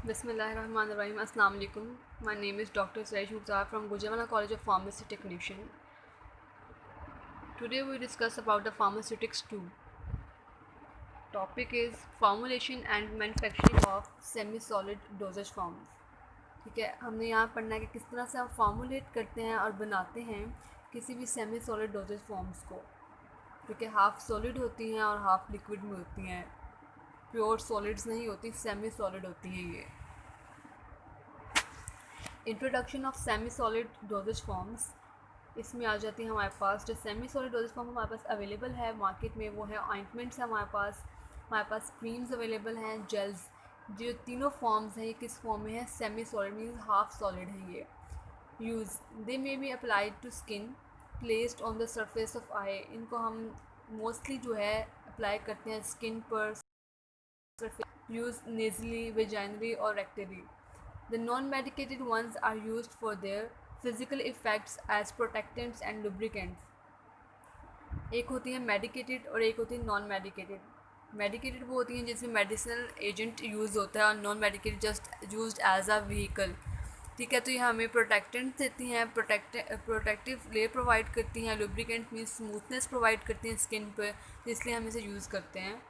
Bismillahirrahmanirrahim. Assalamu alaikum. My name is Dr. Saish Mukhtar from Gujranwala College of Pharmacy Technician. Today we discuss about the pharmaceutics 2. Topic is formulation and manufacturing of semi-solid dosage forms. ठीक है, हमने यहाँ पढ़ना है कि किस तरह से हम फॉर्मुलेट करते हैं और बनाते हैं किसी भी सेमी सॉलिड डोजेज फॉर्म्स को। ठीक है, हाफ सॉलिड होती हैं और हाफ लिक्विड में होती हैं, प्योर सॉलिड्स नहीं होती, सेमी सॉलिड होती हैं ये। Introduction of semi solid dosage forms, इसमें आ जाती है हमारे पास जो सेमी सॉलिड डोजेज फॉर्म हमारे पास अवेलेबल है मार्केट में, वो है ऑइंटमेंट्स है हमारे पास क्रीम्स अवेलेबल हैं, जेल्स। जो तीनों फॉर्म्स हैं ये किस फॉर्म में है? Semi solid means half solid है ये। Use, they may be applied to skin placed on the surface of eye. इनको हम मोस्टली जो है अप्लाई करते हैं स्किन पर। यूज़ नेजली, वेजाइनली और रेक्टली। The non-medicated ones are used for their physical effects as protectants and lubricants. एक होती है मेडिकेटेड और एक होती है नॉन मेडिकेटेड। मेडिकेटेड वो होती हैं जिसमें मेडिसिनल एजेंट यूज़ होता है और non medicated just used as a vehicle. ठीक है, तो ये हमें प्रोटेक्टेंट देती हैं, प्रोटेक्टिव लेयर प्रोवाइड करती हैं, लुब्रिकेंट मीन्स स्मूथनेस प्रोवाइड करती हैं स्किन पर, तो इसलिए हम इसे यूज़ करते हैं।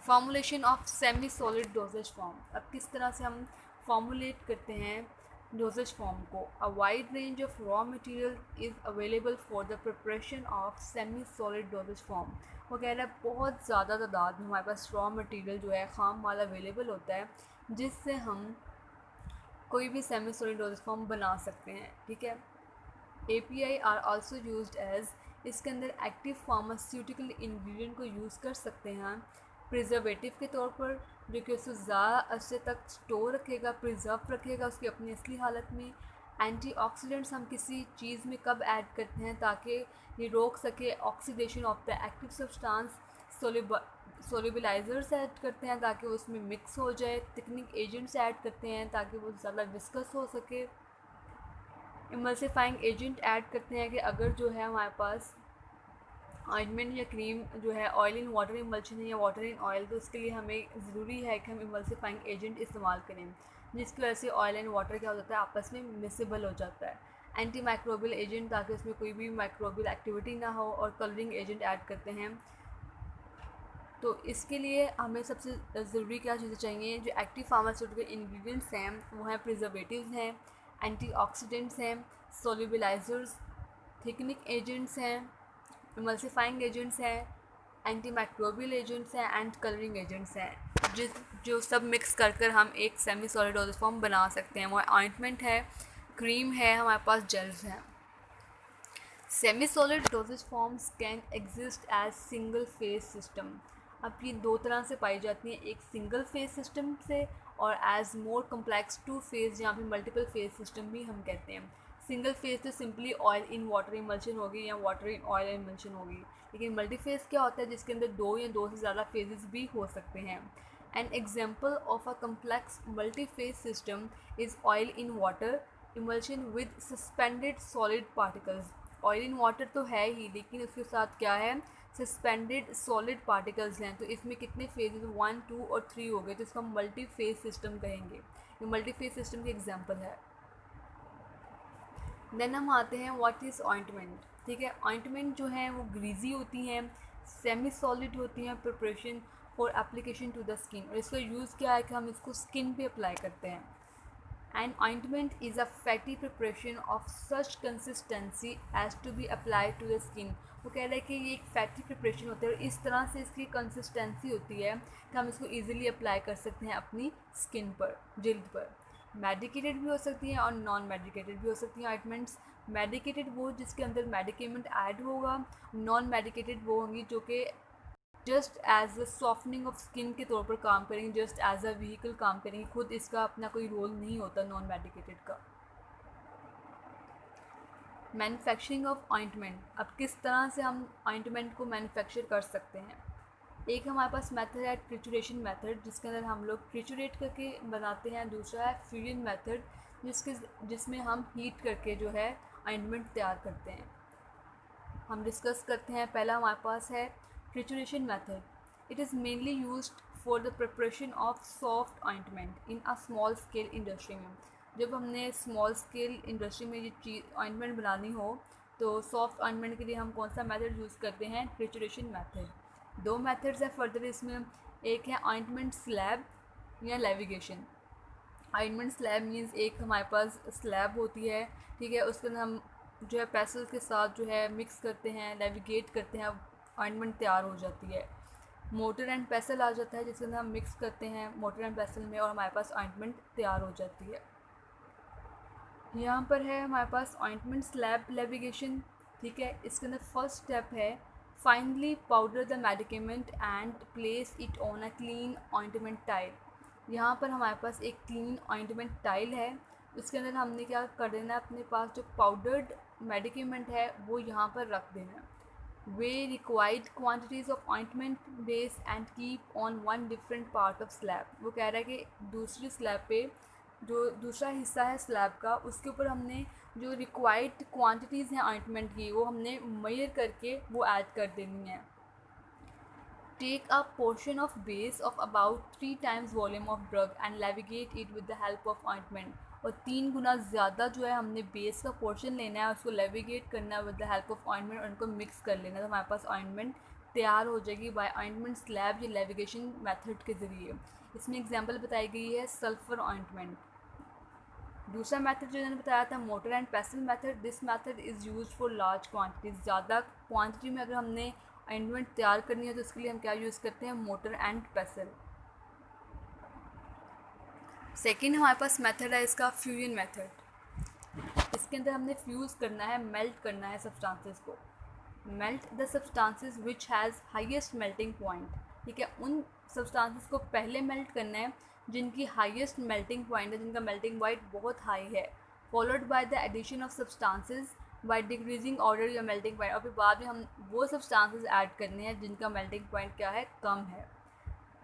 Formulation of semi solid doses form, अब किस तरह से हम फॉर्मुलेट करते हैं डोजेज फॉर्म को। A wide range of raw material is available for the preparation of semi solid doses form. वो कह रहा है बहुत ज़्यादा तादाद में हमारे पास रॉ मटेरियल जो है खाम माल अवेलेबल होता है जिससे हम कोई भी सेमी सॉलिड डोजेज फॉर्म बना सकते हैं। ठीक है, API are also used as, इसके अंदर एक्टिव फार्मास्यूटिकल इंग्रेडिएंट को यूज़ कर सकते हैं प्रिजर्वेटिव के तौर पर, जो कि उसे ज़्यादा अरसे तक स्टोर रखेगा, प्रिजर्व रखेगा उसकी अपनी असली हालत में। एंटीऑक्सीडेंट्स हम किसी चीज़ में कब ऐड करते हैं ताकि ये रोक सके oxidation of the active substance. Solubilisers add करते हैं ताकि वो उसमें मिक्स हो जाए। थिकनिंग एजेंट्स ऐड करते हैं ताकि वो ज़्यादा विस्कस हो सके। इमल्सिफाइंग एजेंट ऐड करते हैं कि अगर जो है हमारे पास ऑइंटमेंट या क्रीम जो है ऑयल इन वाटर इमल्शन है या वाटर इन ऑयल, तो उसके लिए हमें ज़रूरी है कि हम इमल्सिफाइंग एजेंट इस्तेमाल करें, जिसकी वजह से ऑयल एंड वाटर क्या हो जाता है आपस में मिसेबल हो जाता है। एंटी माइक्रोबियल एजेंट ताकि उसमें कोई भी माइक्रोबियल एक्टिविटी ना हो, और कलरिंग एजेंट ऐड करते हैं। तो इसके लिए हमें सबसे ज़रूरी क्या चीज़ें चाहिए? जो एक्टिव फार्मास्यूटिकल इंग्रेडिएंट्स हैं वो हैं प्रिजर्वेटिव्स हैं, एंटीऑक्सीडेंट्स हैं, सोल्यूबलाइजर्स, थिकनिंग एजेंट्स हैं, इमल्सिफाइंग एजेंट्स हैं, एंटी माइक्रोबियल एजेंट्स हैं एंड कलरिंग एजेंट्स हैं, जो सब मिक्स कर हम एक सेमी सॉलिड डोजेज फॉर्म बना सकते हैं। वो ऑइंटमेंट है, क्रीम है, हमारे पास जेल्स हैं। Semi solid dosage forms can exist as single phase system. अब ये दो तरह से पाई जाती हैं, एक सिंगल फेज सिस्टम से और as more complex two phase, जहाँ पे मल्टीपल फेज सिस्टम भी हम कहते हैं। सिंगल फेज तो simply oil in water emulsion होगी या वाटर इन ऑयल इमल्शन होगी, लेकिन मल्टी फेज क्या होता है जिसके अंदर दो या दो से ज़्यादा फेजेस भी हो सकते हैं। An example of a complex multi phase system is oil in water emulsion with suspended solid particles. Oil in water तो है ही, लेकिन उसके साथ क्या है? सस्पेंडेड सॉलिड पार्टिकल्स हैं। तो इसमें कितने फेजेस? 1, 2 और 3 हो गए, तो इसको हम मल्टी फेज सिस्टम कहेंगे। ये मल्टी फेज सिस्टम की एग्जांपल है। देन हम आते हैं व्हाट इज़ ऑइंटमेंट। ठीक है, ऑइंटमेंट जो है वो ग्रीजी होती हैं, सेमी सॉलिड होती हैं, preparation for application to the skin, और इसका यूज़ क्या है कि हम इसको स्किन पे अप्लाई करते हैं। An ointment is a fatty preparation of such consistency as to be applied to the skin। वो कह रहा है कि ये एक फैटी प्रिपरेशन होता है और इस तरह से इसकी कंसिस्टेंसी होती है कि हम इसको ईजिली अप्लाई कर सकते हैं अपनी स्किन पर, जिल्द पर। मेडिकेटेड भी हो सकती हैं और नॉन मेडिकेटेड भी हो सकती हैं ऑइंटमेंट्स। मेडिकेटेड वो जिसके अंदर मेडिकेमेंट ऐड होगा, नॉन मेडिकेटेड वो होंगी जो कि just as a softening of skin के तौर पर काम करेंगे, जस्ट एज अ व्हीकल काम करेंगे, खुद इसका अपना कोई रोल नहीं होता नॉन मेडिकेटेड का। मैन्युफैक्चरिंग ऑफ ऑइंटमेंट, अब किस तरह से हम ऑइंटमेंट को मैन्युफैक्चर कर सकते हैं? एक हमारे पास मेथड है ट्रिचुरेशन मेथड, जिसके अंदर हम लोग ट्रिचुरेट करके बनाते हैं। दूसरा है फ्यूजन मेथड, जिसमें हम हीट करके जो है ऑइंटमेंट तैयार करते हैं। हम डिस्कस करते हैं। पहला हमारे पास है trituration method. It is mainly used for the preparation of soft ointment in a small scale industry में, जब हमने स्मॉल स्केल इंडस्ट्री में ये चीज़ ऑइंटमेंट बनानी हो तो सॉफ्ट ऑइंटमेंट के लिए हम कौन सा मेथड यूज़ करते हैं? ट्रिचुरेशन मेथड। दो मेथड्स हैं फर्दर इसमें, एक है ऑइंटमेंट स्लैब या लेविगेशन। ऑइंटमेंट स्लैब मीन्स एक हमारे पास स्लैब होती है, ठीक है, उसके अंदर हम जो है पेसल के साथ जो है मिक्स करते हैं, लेविगेट करते हैं, ऑइंटमेंट तैयार हो जाती है। मोटर एंड पेसल आ जाता है जिसके अंदर हम मिक्स करते हैं मोटर एंड पेसल में और हमारे पास ऑइंटमेंट तैयार हो जाती है। यहाँ पर है हमारे पास ऑइंटमेंट स्लैब लेविगेशन, ठीक है। इसके अंदर फर्स्ट स्टेप है finely powder the medicament and place it on a clean ointment tile. यहाँ पर हमारे पास एक क्लीन ऑइंटमेंट टाइल है, उसके अंदर हमने क्या कर देना है, अपने पास जो पाउडर्ड मेडिकेमेंट है वो यहाँ पर रख देना है। Weigh required quantities of ointment base and keep on one different part of slab. वो कह रहा है कि दूसरी स्लैब पे जो दूसरा हिस्सा है स्लैब का उसके ऊपर हमने जो रिक्वायर्ड क्वांटिटीज़ हैं ऑइंटमेंट की वो हमने मेजर करके वो ऐड कर देनी है। Take a portion of base of about 3 times volume of drug and levigate it with the help of ointment. और 3 गुना ज़्यादा जो है हमने बेस का पोर्शन लेना है, उसको लेविगेट करना है with the help of ointment और उनको मिक्स कर लेना है, तो हमारे पास ऑइंटमेंट तैयार हो जाएगी बाय ऑइंटमेंट स्लैब या लेविगेशन मेथड के ज़रिए। इसमें एग्जांपल बताई गई है सल्फर ऑइंटमेंट। दूसरा मेथड जो मैंने बताया था motor and पेसल method, this method is use for large quantities. ज़्यादा क्वांटिटी में अगर हमने ऑइंटमेंट तैयार करनी है तो उसके लिए हम क्या यूज़ करते हैं? Motor and पेसल। सेकेंड हमारे पास मेथड है इसका फ्यूजन मेथड। इसके अंदर हमने फ्यूज़ करना है, मेल्ट करना है सब्सटेंसेस को। Melt the substances which has highest melting point, ठीक है, उन सब्सटेंसेस को पहले मेल्ट करना है जिनकी हाईएस्ट मेल्टिंग पॉइंट है, जिनका मेल्टिंग पॉइंट बहुत हाई है। Followed by the addition of substances by decreasing order या मेल्टिंग पॉइंट, और फिर बाद में हम वो सब्सटेंसेस ऐड करने हैं जिनका मेल्टिंग पॉइंट क्या है? कम है।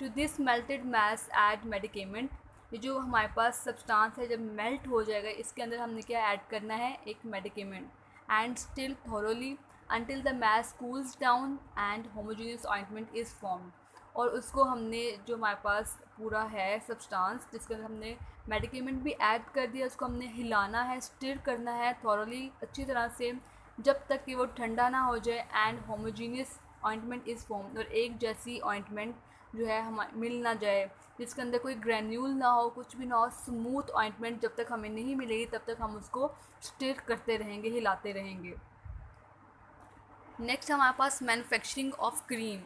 To this melted mass add medicament. ये जो हमारे पास सब्सटेंस है जब मेल्ट हो जाएगा इसके अंदर हमने क्या ऐड करना है? एक medicament. And still thoroughly until the mass cools down and homogeneous ointment is formed। और उसको हमने जो हमारे पास पूरा है सब्सटेंस जिसके अंदर हमने मेडिकेमेंट भी ऐड कर दिया, उसको हमने हिलाना है, स्टिर करना है थॉरली अच्छी तरह से जब तक कि वो ठंडा ना हो जाए and homogeneous ointment is form, और एक जैसी ऑइंटमेंट जो है हम मिल ना जाए, जिसके अंदर कोई ग्रैन्यूल ना हो, कुछ भी ना हो, स्मूथ ऑइंटमेंट जब तक हमें नहीं मिलेगी तब तक हम उसको स्टिर करते रहेंगे, हिलाते रहेंगे। नेक्स्ट हमारे पास मैन्युफैक्चरिंग ऑफ क्रीम,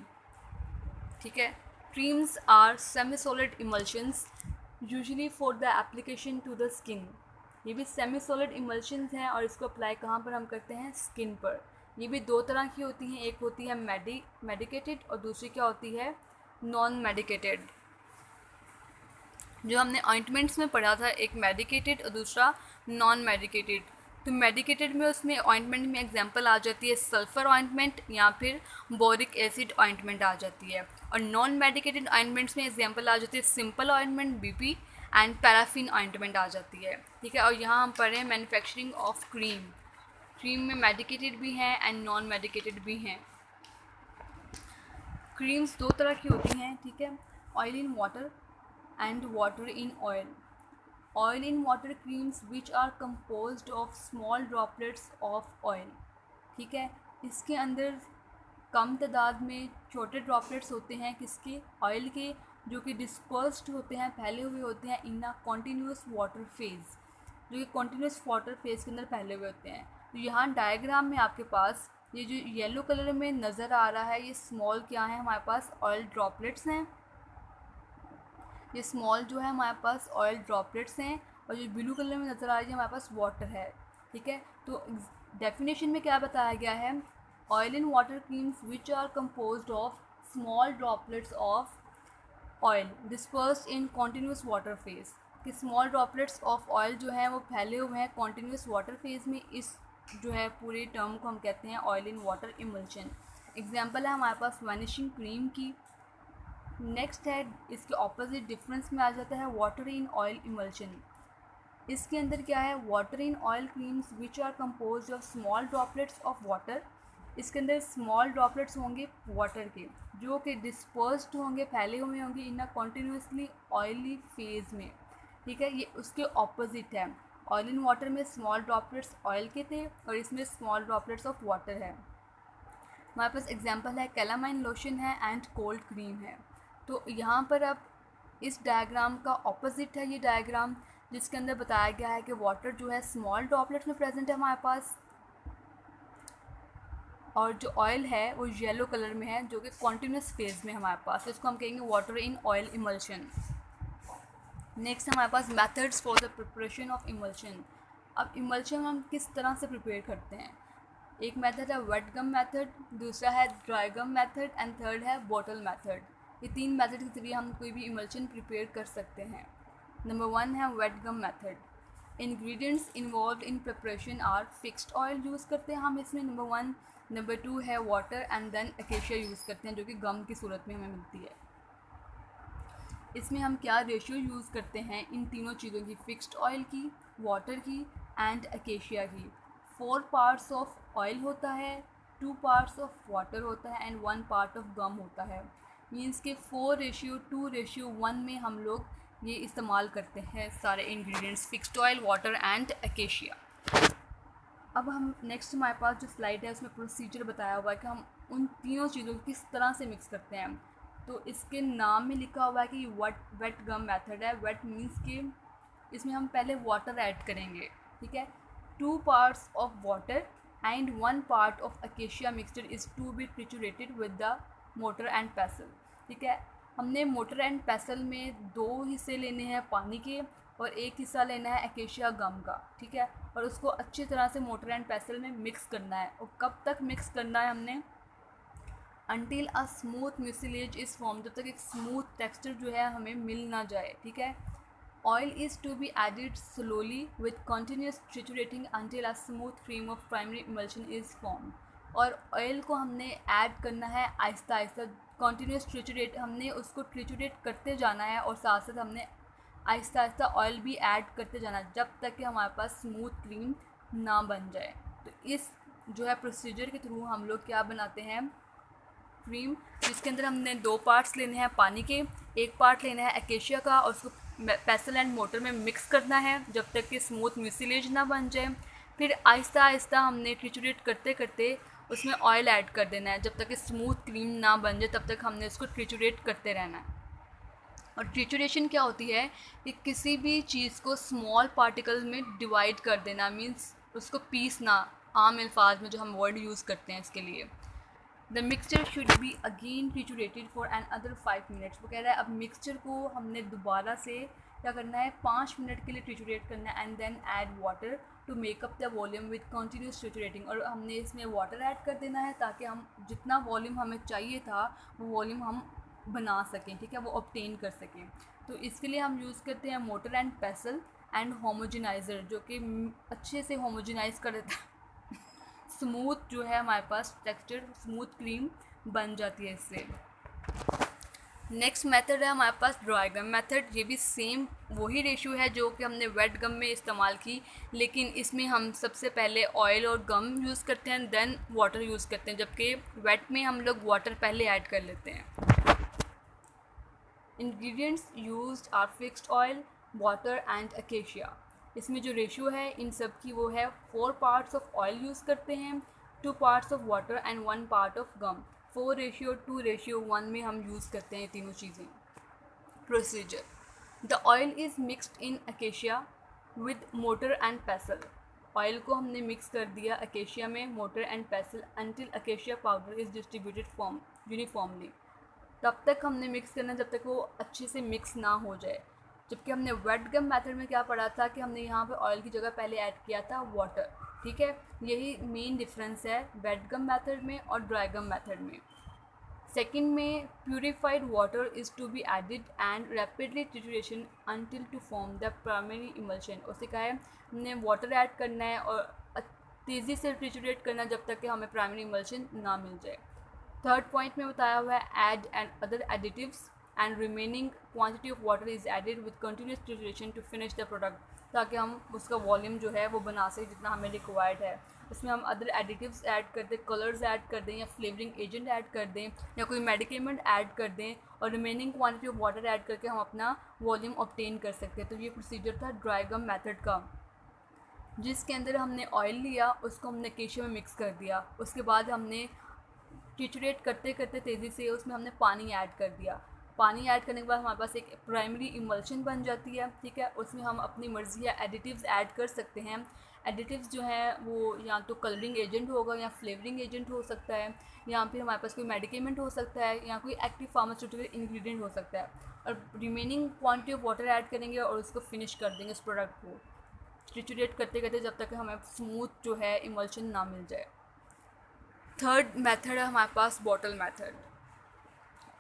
ठीक है। Creams are semi solid emulsions usually for the application to the skin. ये भी सेमी सॉलिड इमल्शंस हैं और इसको अप्लाई कहाँ पर हम करते हैं? स्किन पर। ये भी दो तरह की होती हैं, एक होती है मेडिकेटेड और दूसरी क्या होती है? Non medicated. जो हमने ऑइंटमेंट्स में पढ़ा था, एक मेडिकेटेड और दूसरा नॉन मेडिकेटेड। तो मेडिकेटेड में उसमें ऑइंटमेंट में एग्जांपल आ जाती है सल्फ़र ऑइंटमेंट या फिर बोरिक एसिड ऑइंटमेंट आ जाती है, और नॉन मेडिकेटेड ऑइंटमेंट्स में एग्जांपल आ जाती है simple ointment BP and paraffin ointment आ जाती है, ठीक है। और यहाँ हम पढ़ रहे हैं मैन्युफैक्चरिंग ऑफ क्रीम। क्रीम में मेडिकेटेड भी हैं एंड नॉन मेडिकेटेड भी हैं। क्रीम्स दो तरह की होती हैं, ठीक है, oil in water and water in oil. Oil in water creams which are composed of small droplets of oil, ठीक है। इसके अंदर कम तादाद में छोटे ड्रॉपलेट्स होते हैं किसके? ऑयल के, जो कि डिस्पर्स्ड होते हैं, फैले हुए होते हैं इन अ कॉन्टीन्यूस वाटर फेज़, जो कि कॉन्टीन्यूस वाटर फेज़ के अंदर फैले हुए होते हैं। तो यहाँ डायग्राम में आपके पास ये जो येलो कलर में नज़र आ रहा है ये स्मॉल क्या है? हमारे पास ऑयल ड्रॉपलेट्स हैं। ये स्मॉल जो है हमारे पास ऑयल ड्रॉपलेट्स हैं, और जो ब्लू कलर में नज़र आ रही है हमारे पास वाटर है, ठीक है। तो डेफिनेशन में क्या बताया गया है? Oil in water creams which are composed of small droplets of oil dispersed in continuous water phase. कि स्मॉल ड्रॉपलेट्स ऑफ ऑयल जो है वो फैले हुए हैं कॉन्टीन्यूस वाटर फेज़ में। इस जो है पूरे टर्म को हम कहते हैं oil in water emulsion. Example है हमारे पास वैनिशिंग क्रीम की। नेक्स्ट है इसके ऑपोजिट डिफरेंस में आ जाता है वाटर इन ऑयल इमल्शन। इसके अंदर क्या है? Water in oil creams which are composed of small droplets of water इसके अंदर स्मॉल ड्रॉपलेट्स होंगे वाटर के, जो कि डिस्पर्स्ड होंगे, फैले हुए होंगे इन अ कॉन्टीन्यूसली ऑयली फेज में, ठीक है। ये उसके ऑपोजिट है। ऑयल इन वाटर में स्मॉल ड्रॉपलेट्स ऑयल के थे और इसमें स्मॉल ड्रॉपलेट्स ऑफ वाटर है। हमारे पास एग्जांपल है कैलामाइन लोशन है एंड कोल्ड क्रीम है। तो यहाँ पर अब इस डायग्राम का ऑपोजिट है ये डायग्राम, जिसके अंदर बताया गया है कि वाटर जो है स्मॉल ड्रॉपलेट्स में प्रेजेंट है हमारे पास, और जो ऑयल है वो येलो कलर में है जो कि कॉन्टीन्यूस फेज में हमारे पास, तो इसको हम कहेंगे water in oil emulsion. Next हमारे पास methods for the preparation of emulsion. अब इमल्शन हम किस तरह से प्रिपेयर करते हैं। एक मेथड है वेट गम मेथड, दूसरा है dry gum method and third है बॉटल मेथड। ये 3 मेथड के जरिए हम कोई भी इमल्शन प्रिपेयर कर सकते हैं। नंबर 1 है wet gum method. Ingredients involve in preparation are fixed oil use करते हैं हम इसमें, नंबर 1। नंबर 2 है water and then acacia use करते हैं जो कि गम की सूरत में हमें मिलती है। इसमें हम क्या रेशियो यूज़ करते हैं इन तीनों चीज़ों की, फिक्स्ड ऑयल की, वाटर की एंड अकेशिया की। 4 पार्ट्स ऑफ ऑयल होता है, 2 पार्ट्स ऑफ वाटर होता है एंड 1 पार्ट ऑफ गम होता है। मीन्स के 4:2:1 में हम लोग ये इस्तेमाल करते हैं सारे ingredients, fixed oil, water and acacia. अब हम नेक्स्ट हमारे पास जो स्लाइड है उसमें प्रोसीजर बताया हुआ है कि हम उन तीनों चीज़ों को किस तरह से मिक्स करते हैं। तो इसके नाम में लिखा हुआ है कि वेट गम मेथड है। वेट मीन्स कि इसमें हम पहले वाटर ऐड करेंगे, ठीक है। 2 parts of water and 1 part of acacia mixture is to be triturated with the mortar and pestle, ठीक है। हमने मोटर एंड पेसल में 2 हिस्से लेने हैं पानी के और 1 हिस्सा लेना है अकेशिया गम का, ठीक है। और उसको अच्छी तरह से मोटर एंड पेसल में मिक्स करना है। और कब तक मिक्स करना है हमने, until a smooth mucilage is form, जब तक एक स्मूथ टेक्सचर जो है हमें मिल ना जाए, ठीक है। Oil is to be added slowly with continuous triturating until a smooth cream of primary emulsion is form. और ऑयल को हमने ऐड करना है आहिस्ता आहिस्ता, कंटिन्यूस ट्रिचुरेट, हमने उसको ट्रिचुरेट करते जाना है और साथ साथ हमने आहिस्ता आहिस्ता ऑयल भी ऐड करते जाना है जब तक कि हमारे पास स्मूथ क्रीम ना बन जाए। तो इस जो है प्रोसीजर के थ्रू हम लोग क्या बनाते हैं, क्रीम, जिसके अंदर हमने 2 पार्ट्स लेने हैं पानी के, 1 पार्ट लेना है अकेशिया का और उसको पेसल एंड मोटर में मिक्स करना है जब तक कि स्मूथ म्यूसिलेज ना बन जाए। फिर आहिस्ता आहिस्ता हमने ट्रिचुरेट करते करते उसमें ऑयल ऐड कर देना है जब तक कि स्मूथ क्रीम ना बन जाए, तब तक हमने उसको ट्रिचुरेट करते रहना है। और ट्रिचुरेशन क्या होती है कि किसी भी चीज़ को स्मॉल पार्टिकल में डिवाइड कर देना, मीन्स उसको पीसना, आम अल्फाज में जो हम वर्ड यूज़ करते हैं इसके लिए। The mixture should be again triturated for another 5 minutes. वो कह रहा है अब मिक्सचर को हमने दोबारा से क्या करना है, 5 मिनट के लिए ट्रिचुरेट करना है and then add water to make up the volume with continuous triturating. और हमने इसमें वाटर ऐड कर देना है ताकि हम जितना वॉल्यूम हमें चाहिए था वो वॉल्यूम हम बना सकें, ठीक है, वो ऑब्टेन कर सकें। तो इसके लिए हम यूज़ करते हैं मोटर एंड पेसल एंड होमोजेनाइज़र, जो कि अच्छे से होमोजेनाइज कर देता है, स्मूथ जो है हमारे पास टेक्सचर, स्मूथ क्रीम बन जाती है इससे। नेक्स्ट मेथड है हमारे पास ड्राई गम मेथड। ये भी सेम वही रेशियो है जो कि हमने वेट गम में इस्तेमाल की, लेकिन इसमें हम सबसे पहले ऑयल और गम यूज़ करते हैं, देन वाटर यूज़ करते हैं, जबकि वेट में हम लोग वाटर पहले ऐड कर लेते हैं। Ingredients used are fixed oil, water and acacia. इसमें जो रेशियो है इन सब की वो है 4 पार्ट्स ऑफ ऑयल यूज़ करते हैं, 2 parts of water and 1 part of gum. 4:2:1 में हम यूज़ करते हैं तीनों चीज़ें। Procedure, the oil is mixed in acacia with mortar and pestle. Oil को हमने मिक्स कर दिया अकेशिया में, mortar and pestle, until acacia powder is distributed form uniformly. तब तक हमने मिक्स करना जब तक वो अच्छे से मिक्स ना हो जाए। जबकि हमने वेट गम मेथड में क्या पढ़ा था कि हमने यहाँ पे ऑयल की जगह पहले ऐड किया था वाटर, ठीक है। यही मेन डिफरेंस है वेट गम मेथड में और ड्राई गम मेथड में। सेकंड में purified water is to be added and rapidly trituration until to form the primary emulsion. उसे कहा है हमने वाटर ऐड करना है और तेज़ी से ट्रिचुरेट करना जब तक कि हमें प्राइमरी इमल्शन ना मिल जाए। थर्ड पॉइंट में बताया हुआ है add and other additives and remaining quantity of water is added with continuous trituration to finish the product, ताकि हम उसका वॉल्यूम जो है वो बना सकें जितना हमें रिक्वायर्ड है। उसमें हम अदर एडिटिव्स ऐड कर दें, कलर्स ऐड कर दें या फ्लेवरिंग एजेंट ऐड कर दें या कोई मेडिकेमेंट ऐड कर दें और remaining quantity of water add करके हम अपना वॉल्यूम ऑब्टेन कर सकते हैं। तो ये प्रोसीजर था ड्राई गम मेथड का, जिसके अंदर हमने ऑयल लिया, उसको हमने अकेशिया में मिक्स कर दिया, उसके बाद हमने ट्रिचुरेट करते करते तेज़ी से उसमें हमने पानी ऐड कर दिया। पानी ऐड करने के बाद हमारे पास एक प्राइमरी इमल्शन बन जाती है, ठीक है। उसमें हम अपनी मर्ज़ी या एडिटिव्स ऐड कर सकते हैं। एडिटिव्स जो हैं वो या तो कलरिंग एजेंट होगा या फ्लेवरिंग एजेंट हो सकता है, या फिर हमारे पास कोई मेडिकेमेंट हो सकता है या कोई एक्टिव फार्मास्यूटिकल इंग्रेडिएंट हो सकता है, और remaining quantity of water add करेंगे और उसको फिनिश कर देंगे इस प्रोडक्ट को ट्रिचुरेट करते करते जब तक हमें स्मूथ जो है इमल्शन ना मिल जाए। थर्ड मेथड है हमारे पास bottle method.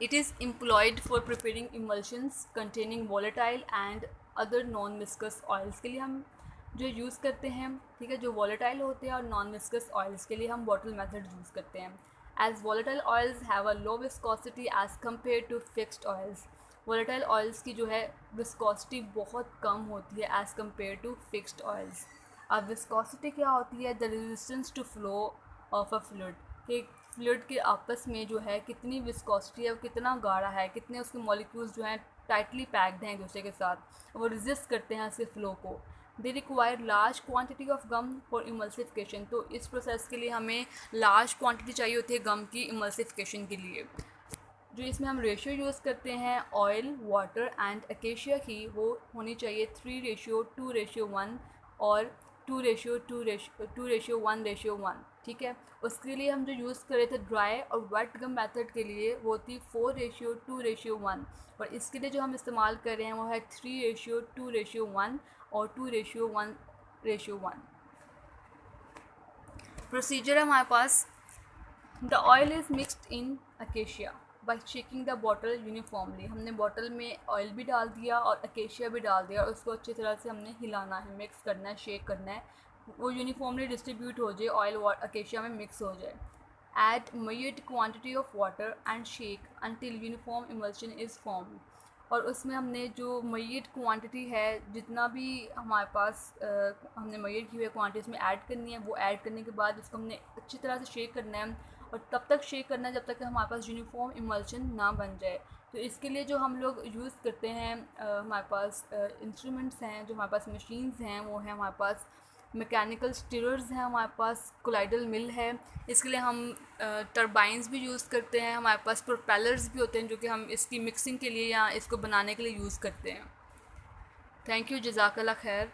It is employed for preparing emulsions containing volatile and other non viscous oils के लिए हम जो यूज़ करते हैं, ठीक है। जो वॉलेटाइल होते हैं और नॉन विस्कस ऑयल्स के लिए हम बॉटल मेथड यूज़ करते हैं। As volatile oils have a low viscosity as compare to fixed oils. Volatile oils की जो है विस्कोसिटी बहुत कम होती है as compare to fixed oils. अब विस्कोसिटी क्या होती है? The resistance to flow of a fluid, कि फ्लूइड के आपस में जो है कितनी विस्कोसिटी है, कितना गाढ़ा है, कितने उसके मॉलिक्यूल्स जो हैं टाइटली पैक्ड हैं एक दूसरे के साथ, वो रेजिस्ट करते हैं उसके फ्लो को। They require large quantity of gum for emulsification. तो इस प्रोसेस के लिए हमें लार्ज क्वांटिटी चाहिए होती है गम की इमल्सिफिकेशन के लिए। जो इसमें हम रेशियो यूज़ करते हैं ऑयल, वाटर एंड अकेशिया की, वो होनी चाहिए 3:2:1 और 2:1:1, ठीक है। उसके लिए हम जो यूज़ कर रहे थे ड्राई और वेट गम मेथड के लिए वो थी 4:2:1, और इसके लिए जो हम इस्तेमाल कर रहे हैं वो है 3:2:1 और 2:1:1। प्रोसीजर है हमारे पास। The oil is mixed in acacia by shaking the bottle uniformly. हमने बॉटल में ऑयल भी डाल दिया और अकेशिया भी डाल दिया और उसको अच्छी तरह से हमने हिलाना है, मिक्स करना है, शेक करना है, वो यूनिफॉर्मली डिस्ट्रीब्यूट हो जाए, ऑयल अकेशिया में मिक्स हो जाए। Add measured quantity of water and shake until uniform emulsion is formed। और उसमें हमने जो measured क्वांटिटी है, जितना भी हमारे पास हमने measured की हुई क्वांटिटी उसमें ऐड करनी है, वो ऐड करने के बाद उसको हमने अच्छी तरह से शेक करना है, और तब तक शेक करना है जब तक हमारे पास यूनिफॉर्म इमल्शन ना बन जाए। तो इसके लिए जो हम लोग यूज़ करते हैं, हमारे पास इंस्ट्रूमेंट्स हैं, जो हमारे पास मशीन्स हैं, वो हैं हमारे पास मैकेनिकल स्टिरर्स हैं, हमारे पास कोलाइडल मिल है। इसके लिए हम टरबाइंस भी यूज़ करते हैं, हमारे पास प्रोपेलर्स भी होते हैं जो कि हम इसकी मिक्सिंग के लिए या इसको बनाने के लिए यूज़ करते हैं। थैंक यू, जज़ाकल्लाह खैर।